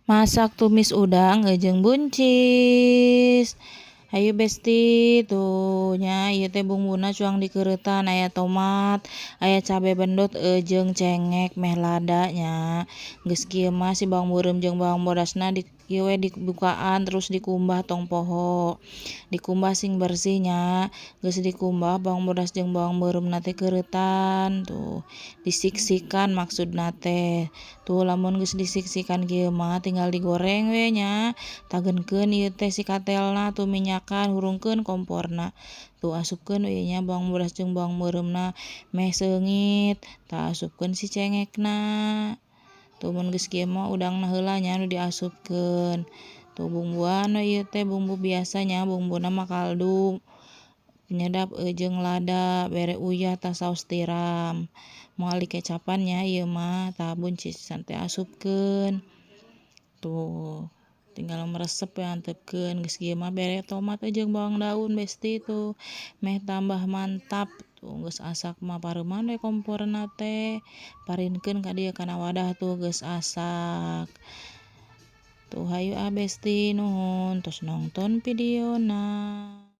Masak tumis udang jeung buncis. Hayu besti tuh nya ieu teh bumbuna cuang dikeuretan aya tomat, aya cabe bendot jeung cengek meh lada nya. Geus kieu mah si bawang beureum jeung bawang bodasna ieu we dibukaan terus dikumbah tong poho. Dikumbah sing bersih nya, geus dikumbah bawang bodas jeung bawang beureumna teh keuretan tuh. Disiksikan maksudna teh. Tuh lamun geus disiksikan kieu mah tinggal digoreng we nya. Tagenkeun ieu teh si katelna tuh minyakan hurungkeun komporna. Tuh asupkeun we nya bawang bodas jeung bawang beureumna meh seungit, tah asupkeun si cengekna. Tuh mun geus kieu mah udangna heula nya nu diasupkeun. Tuh bumbuan we ieu teh bumbu biasa nya, bumbuna mah kaldu, penyedap jeung lada, bere uyah tah saos tiram. Moal dikecapan nya ieu mah tah buncisan teh asupkeun. Tuh tinggal meresep we antepkeun. Geus kieu mah bere tomat jeung bawang daun besti tuh meh tambah mantap. Tuh geus asak mah pareuman we komporna teh. Parinkeun ka dieu kana wadah tuh geus asak. Tuh hayu besti nuhun tos nongton videona.